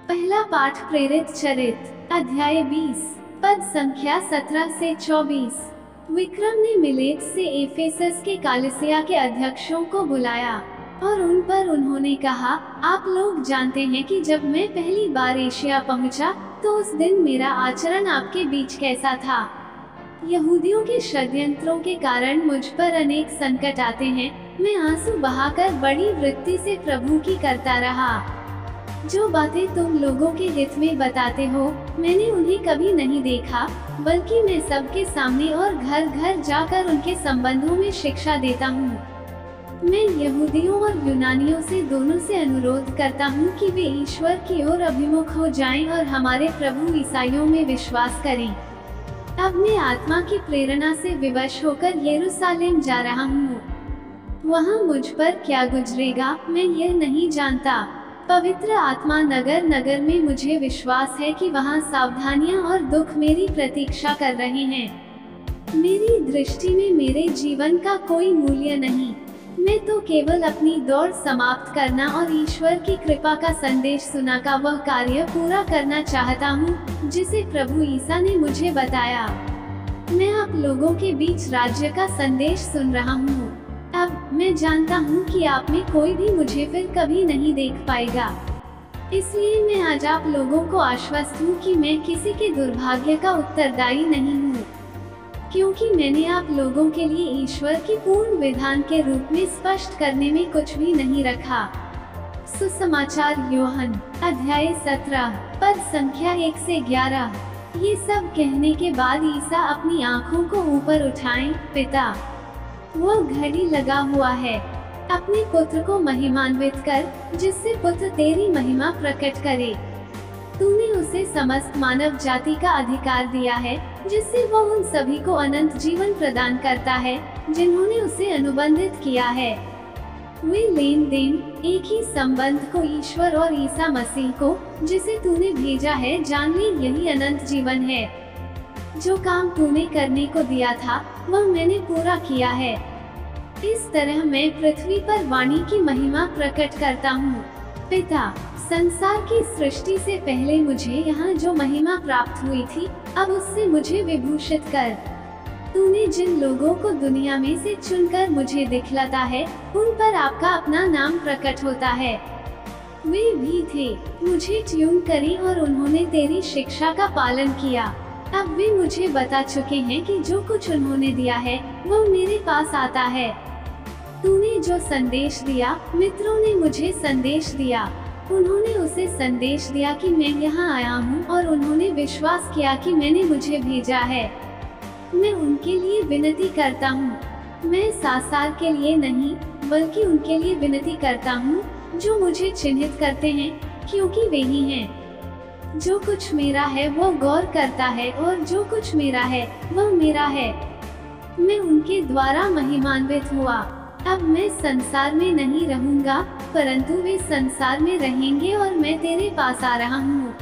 पहला पाठ प्रेरित चरित अध्याय 20 पद संख्या 17 से 24। विक्रम ने मिलेत से एफेसस के कलीसिया के अध्यक्षों को बुलाया और उन पर उन्होंने कहा, आप लोग जानते हैं कि जब मैं पहली बार एशिया पहुंचा तो उस दिन मेरा आचरण आपके बीच कैसा था। यहूदियों के षड्यंत्रों के कारण मुझ पर अनेक संकट आते हैं। मैं आंसू बहाकर बड़ी वृत्ति से प्रभु की करता रहा। जो बातें तुम लोगों के हित में बताते हो, मैंने उन्हें कभी नहीं देखा, बल्कि मैं सबके सामने और घर घर जाकर उनके संबंधों में शिक्षा देता हूँ। मैं यहूदियों और यूनानियों से दोनों से अनुरोध करता हूँ कि वे ईश्वर की ओर अभिमुख हो जाएं और हमारे प्रभु ईसाइयों में विश्वास करें। अब मैं आत्मा की प्रेरणा से विवश होकर यरूशलेम जा रहा हूँ। वहाँ मुझ पर क्या गुजरेगा मैं यह नहीं जानता। पवित्र आत्मा नगर नगर में मुझे विश्वास है कि वहाँ सावधानियाँ और दुख मेरी प्रतीक्षा कर रहे हैं। मेरी दृष्टि में मेरे जीवन का कोई मूल्य नहीं। मैं तो केवल अपनी दौड़ समाप्त करना और ईश्वर की कृपा का संदेश सुना का वह कार्य पूरा करना चाहता हूँ जिसे प्रभु ईसा ने मुझे बताया। मैं आप लोगों के बीच राज्य का संदेश सुन रहा हूँ। अब मैं जानता हूँ कि आप में कोई भी मुझे फिर कभी नहीं देख पाएगा। इसलिए मैं आज आप लोगों को आश्वस्त हूँ कि मैं किसी के दुर्भाग्य का उत्तरदायी नहीं हूँ, क्योंकि मैंने आप लोगों के लिए ईश्वर की पूर्ण विधान के रूप में स्पष्ट करने में कुछ भी नहीं रखा। सुसमाचार यूहन्ना अध्याय 17 पद संख्या 1 से 11। ये सब कहने के बाद ईसा अपनी आँखों को ऊपर उठाएं, पिता, वो घड़ी लगा हुआ है। अपने पुत्र को महिमान्वित कर, जिससे पुत्र तेरी महिमा प्रकट करे। तूने उसे समस्त मानव जाति का अधिकार दिया है, जिससे वो उन सभी को अनंत जीवन प्रदान करता है जिन्होंने उसे अनुबंधित किया है। वे लेन देन एक ही संबंध को ईश्वर और ईसा मसीह को, जिसे तूने भेजा है, जान ले, यही अनंत जीवन है। जो काम तूने करने को दिया था वह मैंने पूरा किया है। इस तरह मैं पृथ्वी पर वाणी की महिमा प्रकट करता हूँ। पिता, संसार की सृष्टि से पहले मुझे यहाँ जो महिमा प्राप्त हुई थी, अब उससे मुझे विभूषित कर। तूने जिन लोगों को दुनिया में से चुनकर मुझे दिखलाता है, उन पर आपका अपना नाम प्रकट होता है। वे भी थे, मुझे ट्यून करी और उन्होंने तेरी शिक्षा का पालन किया। अब वे मुझे बता चुके हैं कि जो कुछ उन्होंने दिया है वो मेरे पास आता है। तूने जो संदेश दिया, मित्रों ने मुझे संदेश दिया। उन्होंने उसे संदेश दिया कि मैं यहाँ आया हूँ और उन्होंने विश्वास किया कि मैंने मुझे भेजा है। मैं उनके लिए विनती करता हूँ। मैं संसार के लिए नहीं, बल्कि उनके लिए विनती करता हूँ जो मुझे चिन्हित करते हैं, क्योंकि वे ही हैं। जो कुछ मेरा है वो गौर करता है और जो कुछ मेरा है वह मेरा है। मैं उनके द्वारा महिमान्वित हुआ। अब मैं संसार में नहीं रहूंगा, परंतु वे संसार में रहेंगे और मैं तेरे पास आ रहा हूँ।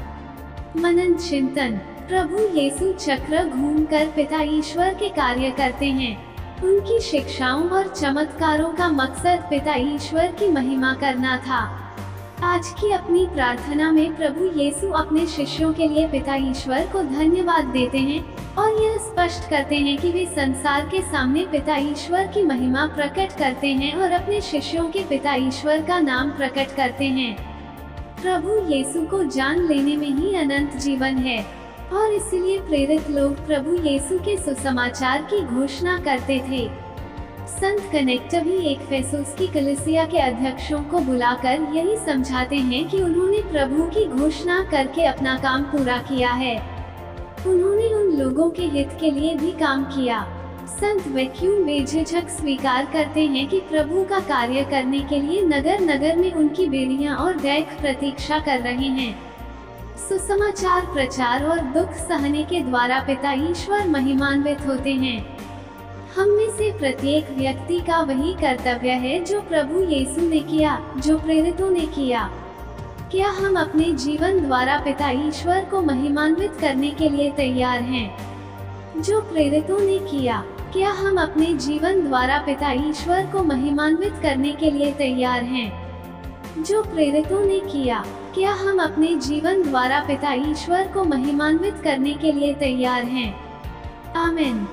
मनन चिंतन। प्रभु यीशु चक्र घूमकर पिता ईश्वर के कार्य करते हैं। उनकी शिक्षाओं और चमत्कारों का मकसद पिता ईश्वर की महिमा करना था। आज की अपनी प्रार्थना में प्रभु यीशु अपने शिष्यों के लिए पिता ईश्वर को धन्यवाद देते हैं और यह स्पष्ट करते हैं कि वे संसार के सामने पिता ईश्वर की महिमा प्रकट करते हैं और अपने शिष्यों के पिता ईश्वर का नाम प्रकट करते हैं। प्रभु यीशु को जान लेने में ही अनंत जीवन है और इसलिए प्रेरित लोग प्रभु यीशु के सुसमाचार की घोषणा करते थे। संत कनेक्टर भी एफेसस की कलीसिया के अध्यक्षों को बुलाकर यही समझाते हैं कि उन्होंने प्रभु की घोषणा करके अपना काम पूरा किया है। उन्होंने उन लोगों के हित के लिए भी काम किया। संत वैक्यूम बेझिझक स्वीकार करते हैं कि प्रभु का कार्य करने के लिए नगर नगर में उनकी बेड़ियां और दैख प्रतीक्षा कर रहे हैं। सुसमाचार प्रचार और दुख सहने के द्वारा पिता ईश्वर महिमान्वित होते हैं। हम में से प्रत्येक व्यक्ति का वही कर्तव्य है जो प्रभु यीशु ने किया, जो प्रेरितों ने किया। क्या हम अपने जीवन द्वारा पिता ईश्वर को महिमान्वित करने के लिए तैयार हैं? जो प्रेरितों ने किया, क्या हम अपने जीवन द्वारा पिता ईश्वर को महिमान्वित करने के लिए तैयार हैं? जो प्रेरितों ने किया, क्या हम अपने जीवन द्वारा पिता ईश्वर को महिमान्वित करने के लिए तैयार हैं? आमीन।